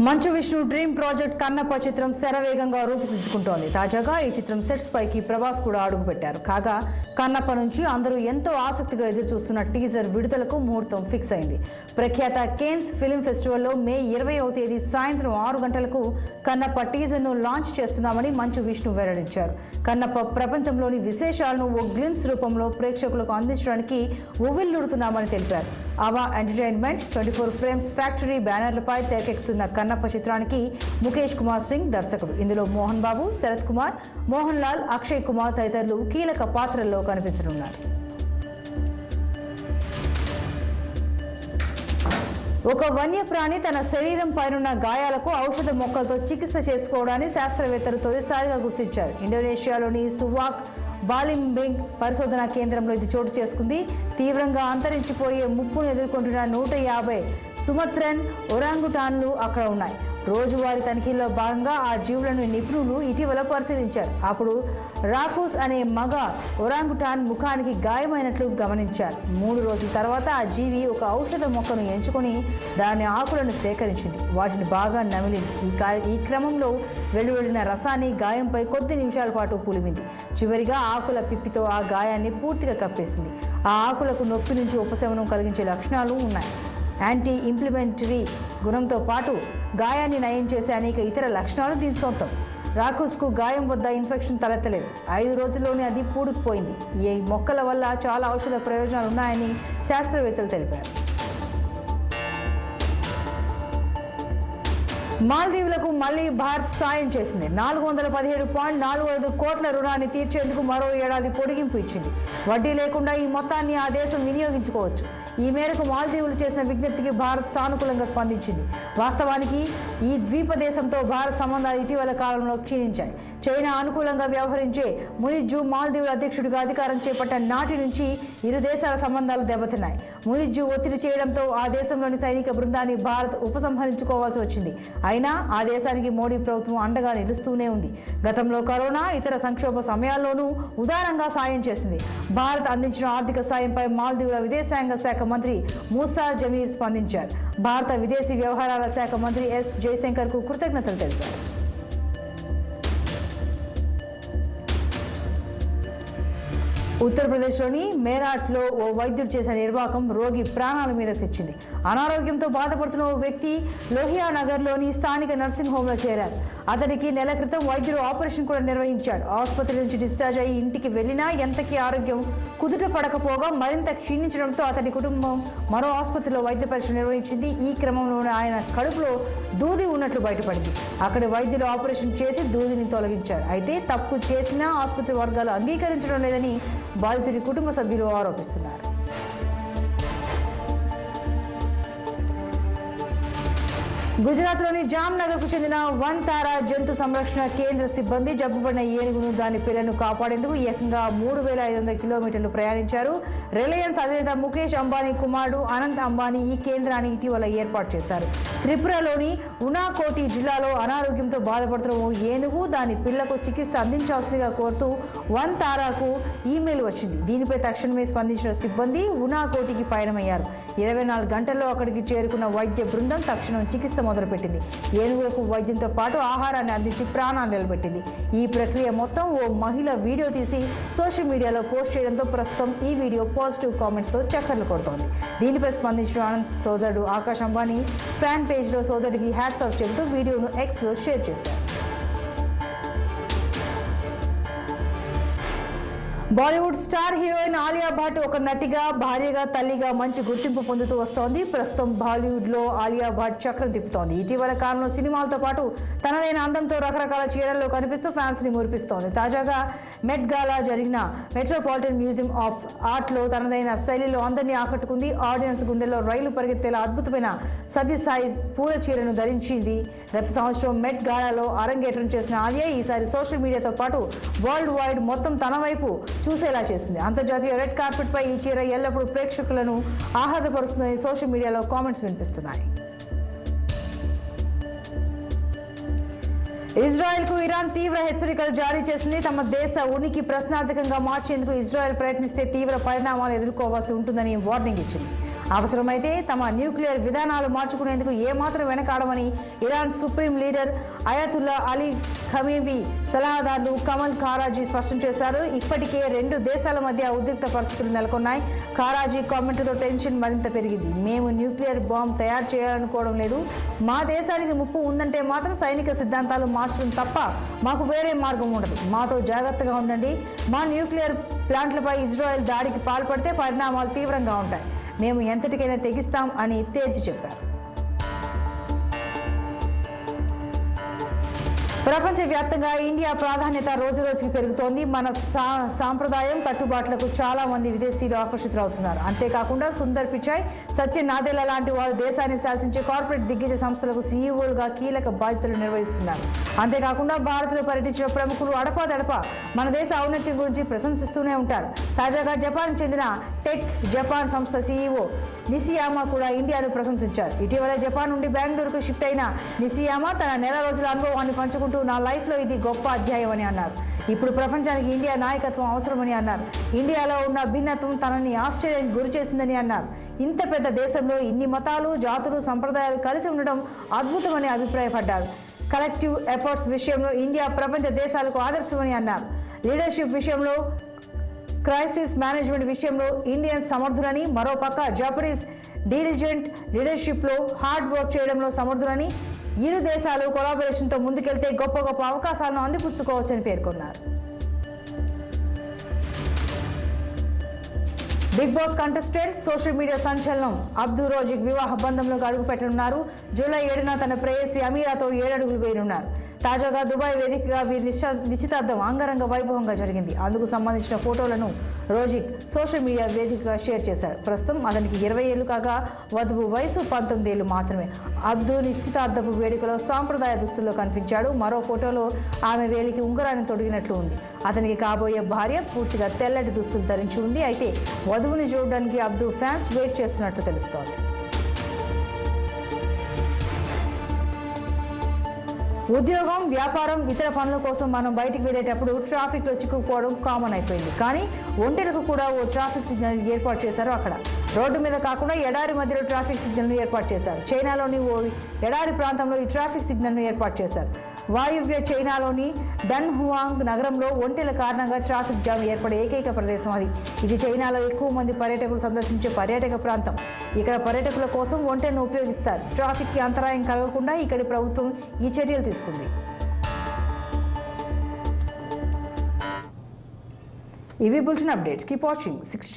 Manchu Vishnu dream project Kannappa చిత్రం శరవేగంగా రూపుదిద్దుకుంటోంది. తాజాగా ఈ చిత్రం సెట్స్ పైకి ప్రభాస్ కూడా అడుగుపెట్టారు. కాగా కన్నప్ప నుంచి అందరూ ఎంతో ఆసక్తిగా ఎదురు చూస్తున్న టీజర్ విడుదలకు ముహూర్తం ఫిక్స్ అయింది. ప్రఖ్యాత కేన్స్ ఫిల్మ్ ఫెస్టివల్లో మే 20వ తేదీ సాయంత్రం 6 గంటలకు కన్నప్ప టీజర్ను లాంచ్ చేస్తున్నామని మంచు విష్ణు వెల్లడించారు. కన్నప్ప ప్రపంచంలోని విశేషాలను ఓ గ్లిమ్స్ రూపంలో ప్రేక్షకులకు అందించడానికి ఉవ్విళ్లూరుతున్నామని తెలిపారు. అవా ఎంటర్టైన్మెంట్ 24 ఫ్రేమ్స్ ఫ్యాక్టరీ బ్యానర్లపై తెరకెక్కుతున్న కన్నప్ప చిత్రానికి ముఖేష్ కుమార్ సింగ్ దర్శకుడు. ఇందులో మోహన్ బాబు, శరత్ కుమార్, మోహన్ లాల్, అక్షయ్ కుమార్ తదితరులు కీలక పాత్రల్లో కనిపించనున్నారు. ఒక వన్యప్రాణి తన శరీరం పైనున్న గాయాలకు ఔషధ మొక్కలతో చికిత్స చేసుకోవడాన్ని శాస్త్రవేత్తలు తొలిసారిగా గుర్తించారు. ఇండోనేషియాలోని సువాక్ బాలింబింగ్ పరిశోధనా కేంద్రంలో ఇది చోటు చేసుకుంది. తీవ్రంగా అంతరించిపోయే ముప్పును ఎదుర్కొంటున్న 150 సుమత్రన్ ఒరాంగుటాన్లు అక్కడ ఉన్నాయి. రోజువారీ తనిఖీల్లో భాగంగా ఆ జీవులను నిపుణులు ఇటీవల పరిశీలించారు. అప్పుడు రాకూస్ అనే మగ ఒరాంగుటాన్ ముఖానికి గాయమైనట్లు గమనించారు. 3 రోజుల తర్వాత ఆ జీవి ఒక ఔషధ మొక్కను ఎంచుకొని దాని ఆకులను సేకరించింది. వాటిని బాగా నమిలింది. ఈ క్రమంలో వెలువడిన రసాన్ని గాయంపై కొద్ది నిమిషాల పాటు పులిమింది. చివరిగా ఆకుల పిప్పితో ఆ గాయాన్ని పూర్తిగా కప్పేసింది. ఆ ఆకులకు నొప్పి నుంచి ఉపశమనం కలిగించే లక్షణాలు ఉన్నాయి. యాంటీ ఇంప్లిమెంటరీ గుణంతో పాటు గాయాన్ని నయం చేసే అనేక ఇతర లక్షణాలు దీని సొంతం. రాకూస్కు గాయం వద్ద ఇన్ఫెక్షన్ తలెత్తలేదు. 5 రోజుల్లోనే అది పూడుకుపోయింది. ఈ మొక్కల వల్ల చాలా ఔషధ ప్రయోజనాలు ఉన్నాయని శాస్త్రవేత్తలు తెలిపారు. మాల్దీవులకు మళ్లీ భారత్ సాయం చేసింది. 417.45 కోట్ల రుణాన్ని తీర్చేందుకు మరో ఏడాది పొడిగింపు ఇచ్చింది. వడ్డీ లేకుండా ఈ మొత్తాన్ని ఆ దేశం వినియోగించుకోవచ్చు. ఈ మేరకు మాల్దీవులు చేసిన విజ్ఞప్తికి భారత్ సానుకూలంగా స్పందించింది. వాస్తవానికి ఈ ద్వీప దేశంతో భారత్ సంబంధాలు ఇటీవల కాలంలో క్షీణించాయి. చైనా అనుకూలంగా వ్యవహరించే ముయిజ్జు మాల్దీవుల అధ్యక్షుడిగా అధికారం చేపట్టిన నాటి నుంచి ఇరు దేశాల సంబంధాలు దెబ్బతిన్నాయి. ముయిజ్జు ఒత్తిడి చేయడంతో ఆ దేశంలోని సైనిక బృందాన్ని భారత్ ఉపసంహరించుకోవాల్సి వచ్చింది. అయినా ఆ దేశానికి మోడీ ప్రభుత్వం అండగా నిలుస్తూనే ఉంది. గతంలో కరోనా, ఇతర సంక్షోభ సమయాల్లోనూ ఉదారంగా సాయం చేసింది. భారత్ అందించిన ఆర్థిక సాయంపై మాల్దీవుల విదేశాంగ శాఖ మంత్రి మూసా జమీర్ స్పందించారు. భారత విదేశీ వ్యవహారాల శాఖ మంత్రి ఎస్ జయశంకర్కు కృతజ్ఞతలు తెలిపారు. ఉత్తరప్రదేశ్లోని మేరాట్లో ఓ వైద్యుడు చేసిన నిర్వాకం రోగి ప్రాణాల మీద తెచ్చింది. అనారోగ్యంతో బాధపడుతున్న ఓ వ్యక్తి లోహియా నగర్లోని స్థానిక నర్సింగ్ హోంలో చేరారు. అతనికి నెల క్రితం వైద్యుడు ఆపరేషన్ కూడా నిర్వహించాడు. ఆసుపత్రి నుంచి డిశ్చార్జ్ అయ్యి ఇంటికి వెళ్లినా ఎంతకీ ఆరోగ్యం కుదుట పడకపోగా మరింత క్షీణించడంతో అతని కుటుంబం మరో ఆసుపత్రిలో వైద్య పరీక్ష నిర్వహించింది. ఈ క్రమంలోనే ఆయన కడుపులో దూది ఉన్నట్లు బయటపడింది. అక్కడి వైద్యులు ఆపరేషన్ చేసి దూదిని తొలగించారు. అయితే తప్పు చేసినా ఆసుపత్రి వర్గాలు అంగీకరించడం లేదని బాధితుడి కుటుంబ సభ్యులు ఆరోపిస్తున్నారు. గుజరాత్లోని జామ్నగర్కు చెందిన వన్ తారా జంతు సంరక్షణ కేంద్ర సిబ్బంది జబ్బుపడిన ఏనుగును దాని పిల్లను కాపాడేందుకు ఏకంగా 3500 కిలోమీటర్లు ప్రయాణించారు. రిలయన్స్ అధినేత ముఖేష్ అంబానీ కుమారుడు అనంత్ అంబానీ ఈ కేంద్రాన్ని ఇటీవల ఏర్పాటు చేశారు. త్రిపురలోని ఉనాకోటి జిల్లాలో అనారోగ్యంతో బాధపడుతున్న ఓ ఏనుగు దాని పిల్లకు చికిత్స అందించాల్సిందిగా కోరుతూ వన్ తారాకు ఈమెయిల్ వచ్చింది. దీనిపై తక్షణమే స్పందించిన సిబ్బంది ఉనాకోటికి పయనమయ్యారు. 24 గంటల్లో అక్కడికి చేరుకున్న వైద్య బృందం తక్షణం చికిత్స మొదలుపెట్టింది. ఏనుగులకు వైద్యంతో పాటు ఆహారాన్ని అందించి ప్రాణాలు నిలబెట్టింది. ఈ ప్రక్రియ మొత్తం ఓ మహిళ వీడియో తీసి సోషల్ మీడియాలో పోస్ట్ చేయడంతో ప్రస్తుతం ఈ వీడియో పాజిటివ్ కామెంట్స్తో చక్కర్లు కొడుతోంది. దీనిపై స్పందించిన అనంత్ సోదరుడు ఆకాష్ అంబానీ ఫ్యాన్ పేజ్లో సోదరుడికి హ్యాట్స్ ఆఫ్ చెబుతూ వీడియోను ఎక్స్లో షేర్ చేశారు. బాలీవుడ్ స్టార్ హీరోయిన్ ఆలియా భట్ ఒక నటిగా, భార్యగా, తల్లిగా మంచి గుర్తింపు పొందుతూ వస్తోంది. ప్రస్తుతం బాలీవుడ్లో ఆలియా భట్ చక్రం తిప్పుతోంది. ఇటీవల కాలంలో సినిమాలతో పాటు తనదైన అందంతో రకరకాల చీరల్లో కనిపిస్తూ ఫ్యాన్స్ని మురిపిస్తోంది. తాజాగా మెట్ గాలా జరిగిన మెట్రోపాలిటన్ మ్యూజియం ఆఫ్ ఆర్ట్లో తనదైన శైలిలో అందరినీ ఆకట్టుకుంది. ఆడియన్స్ గుండెల్లో రైలు పరిగెత్తేలా అద్భుతమైన సైజ్ పూల చీరను ధరించింది. గత సంవత్సరం మెట్ గాలాలో అరంగేట్రం చేసిన ఆలియా ఈసారి సోషల్ మీడియాతో పాటు వరల్డ్ వైడ్ మొత్తం తన వైపు చూసేలా చేసింది. అంతర్జాతీయ రెడ్ కార్పెట్ పై ఈ చీర ఎల్లప్పుడూ ప్రేక్షకులను ఆహ్లాదపరుస్తుందని సోషల్ మీడియాలో కామెంట్స్ వినిపిస్తున్నాయి. ఇజ్రాయెల్కు ఇరాన్ తీవ్ర హెచ్చరికలు జారీ చేసింది. తమ దేశ ఉనికి ప్రశ్నార్థకంగా మార్చేందుకు ఇజ్రాయెల్ ప్రయత్నిస్తే తీవ్ర పరిణామాలు ఎదుర్కోవాల్సి ఉంటుందని వార్నింగ్ ఇచ్చింది. అవసరమైతే తమ న్యూక్లియర్ విధానాలు మార్చుకునేందుకు ఏమాత్రం వెనకాడమని Iran supreme leader Ayatollah Ali Khamenei సలహాదారులు కమల్ ఖారాజీ స్పష్టం చేశారు. ఇప్పటికే రెండు దేశాల మధ్య ఉద్రిక్త పరిస్థితులు నెలకొన్నాయి. ఖారాజీ కామెంట్తో టెన్షన్ మరింత పెరిగింది. మేము న్యూక్లియర్ బాంబ్ తయారు చేయాలనుకోవడం లేదు. మా దేశానికి ముప్పు ఉందంటే మాత్రం సైనిక సిద్ధాంతాలు మార్చడం తప్ప మాకు వేరే మార్గం ఉండదు. మాతో జాగ్రత్తగా ఉండండి. మా న్యూక్లియర్ ప్లాంట్లపై ఇజ్రాయెల్ దాడికి పాల్పడితే పరిణామాలు తీవ్రంగా ఉంటాయి. మేము ఎంతటికైనా తెగిస్తాం అని తేల్చి చెప్పారు. ప్రపంచవ్యాప్తంగా ఇండియా ప్రాధాన్యత రోజురోజుకి పెరుగుతోంది. మన సాంప్రదాయం కట్టుబాట్లకు చాలా మంది విదేశీయులు ఆకర్షితులవుతున్నారు. అంతేకాకుండా సుందర్ పిచాయ్, సత్య నాదెల్లా లాంటి వారు దేశాన్ని శాసించే కార్పొరేట్ దిగ్గజ సంస్థలకు సీఈఓలుగా కీలక బాధ్యతలు నిర్వహిస్తున్నారు. అంతేకాకుండా భారత్లో పర్యటించిన ప్రముఖులు అడపాదడపా మన దేశ ఔన్నత్యం గురించి ప్రశంసిస్తూనే ఉంటారు. తాజాగా జపాన్ చెందిన టెక్ జపాన్ సంస్థ సీఈఓ నిషియామా కూడా ఇండియాను ప్రశంసించారు. ఇటీవల జపాన్ నుండి బెంగళూరుకు షిఫ్ట్ అయిన నిషియామా తన నెల రోజుల అనుభవాన్ని పంచుకుంటూ నా లైఫ్లో ఇది గొప్ప అధ్యాయం అని అన్నారు. ఇప్పుడు ప్రపంచానికి ఇండియా నాయకత్వం అవసరమని అన్నారు. ఇండియాలో ఉన్న భిన్నత్వం తనని ఆశ్చర్యానికి గురి చేసిందని అన్నారు. ఇంత పెద్ద దేశంలో ఇన్ని మతాలు, జాతులు, సంప్రదాయాలు కలిసి ఉండడం అద్భుతమని అభిప్రాయపడ్డారు. కలెక్టివ్ ఎఫర్ట్స్ విషయంలో ఇండియా ప్రపంచ దేశాలకు ఆదర్శమని అన్నారు. లీడర్షిప్ విషయంలో, క్రైసిస్ మేనేజ్మెంట్ విషయంలో ఇండియన్స్ సమర్థులని, మరోపక్క జపనీస్ డీలిజెంట్ లీడర్షిప్లో హార్డ్ వర్క్ చేయడంలో సమర్థులని, ఇరు దేశాలు కొలాబరేషన్తో ముందుకెళ్తే గొప్ప గొప్ప అవకాశాలను అందిపుచ్చుకోవచ్చని పేర్కొన్నారు. Big Boss contestant social media సంచలనం అబ్దు రోజిక్ వివాహ బంధంలోకి అడుగుపెట్టనున్నారు. జూలై 7న తన ప్రేయసి అమీరాతో 7 అడుగులు వేయనున్నారు. తాజాగా దుబాయ్ వేదికగా వీరి నిశ్చితార్థం అంగరంగ వైభవంగా జరిగింది. అందుకు సంబంధించిన ఫోటోలను రోజిక్ సోషల్ మీడియా వేదికగా షేర్ చేశాడు. ప్రస్తుతం అతనికి 20 ఏళ్లు కాగా వధువు వయసు 19 ఏళ్లు మాత్రమే. అబ్దు నిశ్చితార్థపు వేడుకలో సాంప్రదాయ దుస్తుల్లో కనిపించాడు. మరో ఫోటోలో ఆమె వేలికి ఉంగరాన్ని తొడిగినట్లు ఉంది. అతనికి కాబోయే భార్య పూర్తిగా తెల్లటి దుస్తులు ధరించి ఉంది. అయితే వధువుని చూడడానికి అబ్దు ఫ్యాన్స్ వెయిట్ చేస్తున్నట్లు తెలుస్తోంది. ఉద్యోగం, వ్యాపారం, ఇతర పనుల కోసం మనం బయటికి వెళ్ళేటప్పుడు ట్రాఫిక్లో చిక్కుకుపోవడం కామన్ అయిపోయింది. కానీ ఒంటెలకు కూడా ఓ ట్రాఫిక్ సిగ్నల్ ఏర్పాటు చేశారు. అక్కడ రోడ్డు మీద కాకుండా ఎడారి మధ్యలో ట్రాఫిక్ సిగ్నల్ను ఏర్పాటు చేశారు. చైనాలోని ఓ ఎడారి ప్రాంతంలో ఈ ట్రాఫిక్ సిగ్నల్ను ఏర్పాటు చేశారు. వాయువ్య చైనాలోని డన్హువాంగ్ నగరంలో ఒంటెల కారణంగా ట్రాఫిక్ జామ్ ఏర్పడే ఏకైక ప్రదేశం అది. ఇది చైనాలో ఎక్కువ మంది పర్యాటకులు సందర్శించే పర్యాటక ప్రాంతం. ఇక్కడ పర్యాటకుల కోసం ఒంటెలను ఉపయోగిస్తారు. ట్రాఫిక్కి అంతరాయం కలగకుండా ఇక్కడి ప్రభుత్వం ఈ చర్యలు తీసుకుంది. ఇవి బులెటిన్ అప్డేట్స్. Keep watching 60.